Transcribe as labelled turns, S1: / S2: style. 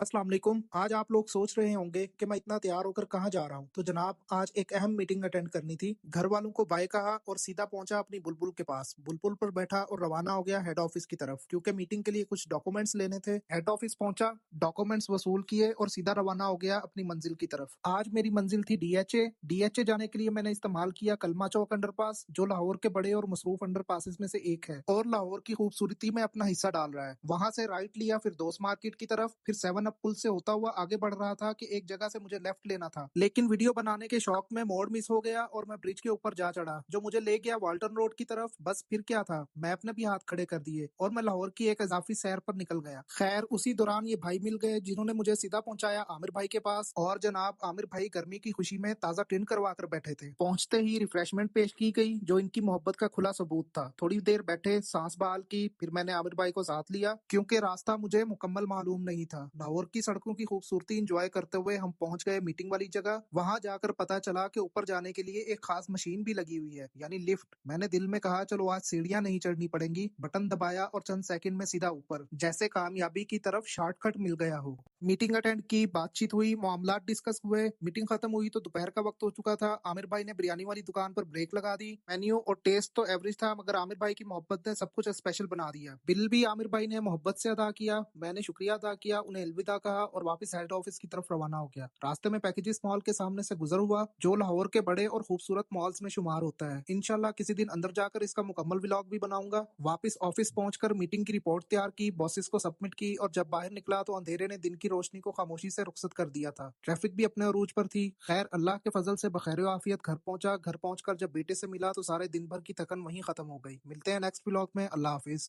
S1: अस्सलाम वालेकुम। आज आप लोग सोच रहे होंगे कि मैं इतना तैयार होकर कहाँ जा रहा हूँ। तो जनाब, आज एक अहम मीटिंग अटेंड करनी थी। घर वालों को बाय कहा और सीधा पहुंचा अपनी बुलबुल के पास। बुलबुल पर बैठा और रवाना हो गया हेड ऑफिस की तरफ, क्योंकि मीटिंग के लिए कुछ डॉक्यूमेंट्स लेने थे। हेड ऑफिस पहुंचा, डॉक्यूमेंट्स वसूल किए और सीधा रवाना हो गया अपनी मंजिल की तरफ। आज मेरी मंजिल थी डीएचए। डीएचए जाने के लिए मैंने इस्तेमाल किया कलमा चौक अंडरपास, जो लाहौर के बड़े और मसरूफ अंडरपासेस में से एक है और लाहौर की खूबसूरती में अपना हिस्सा डाल रहा है। वहां से राइट लिया, फिर दोस्त मार्केट की तरफ, फिर 7 अप पुल से होता हुआ आगे बढ़ रहा था कि एक जगह से मुझे लेफ्ट लेना था, लेकिन वीडियो बनाने के शौक में मोड़ मिस हो गया और मैं ब्रिज के ऊपर जा चढ़ा, जो मुझे ले गया वाल्टन रोड की तरफ। बस फिर क्या था, मैप ने भी हाथ खड़े कर दिए और मैं लाहौर की एक इजाफी सैर पर निकल गया। खैर, उसी दौरान ये भाई मिल गए जिन्होंने मुझे सीधा पहुंचाया आमिर भाई के पास। और जनाब, आमिर भाई गर्मी की खुशी में ताजा टिन करवा कर बैठे थे। पहुंचते ही रिफ्रेशमेंट पेश की गई, जो इनकी मोहब्बत का खुला सबूत था। थोड़ी देर बैठे, सांस बहाल की, फिर मैंने आमिर भाई को साथ लिया, क्योंकि रास्ता मुझे मुकम्मल मालूम नहीं था। लाहौर की सड़कों की खूबसूरती इंजॉय करते हुए हम पहुंच गए मीटिंग वाली जगह। वहां जाकर पता चला कि ऊपर जाने के लिए एक खास मशीन भी लगी हुई है, यानी लिफ्ट। मैंने दिल में कहा, चलो आज सीढ़ियां नहीं चढ़नी पड़ेंगी। बटन दबाया और चंद सेकंड में सीधा ऊपर, जैसे कामयाबी की तरफ शॉर्टकट मिल गया हो। मीटिंग अटेंड की, बातचीत हुई, मामलात डिस्कस हुए। मीटिंग खत्म हुई तो दोपहर का वक्त हो चुका था। आमिर भाई ने बिरयानी वाली दुकान पर ब्रेक लगा दी। मेन्यू और टेस्ट तो एवरेज था, मगर आमिर भाई की मोहब्बत ने सब कुछ स्पेशल बना दिया। बिल भी आमिर भाई ने मोहब्बत से अदा किया। मैंने शुक्रिया अदा किया, उन्हें अलविदा कहा और वापस हेड ऑफिस की तरफ रवाना हो गया। रास्ते में पैकेजेस मॉल के सामने से गुजर हुआ, जो लाहौर के बड़े और खूबसूरत मॉल्स में शुमार होता है। इंशाल्लाह किसी दिन अंदर जाकर इसका मुकम्मल व्लॉग भी बनाऊंगा। वापस ऑफिस पहुंचकर मीटिंग की रिपोर्ट तैयार की, बॉसेस को सबमिट की और जब बाहर निकला तो अंधेरे ने दिन की रोशनी को खामोशी से रुखसत कर दिया था। ट्रैफिक भी अपने अरूज पर थी। खैर, अल्लाह के फजल से बखैर आफियत घर पहुंचा। घर पहुंचकर जब बेटे से मिला तो सारे दिन भर की थकन वहीं खत्म हो गई। मिलते हैं नेक्स्ट व्लॉग में। अल्लाह हाफिज।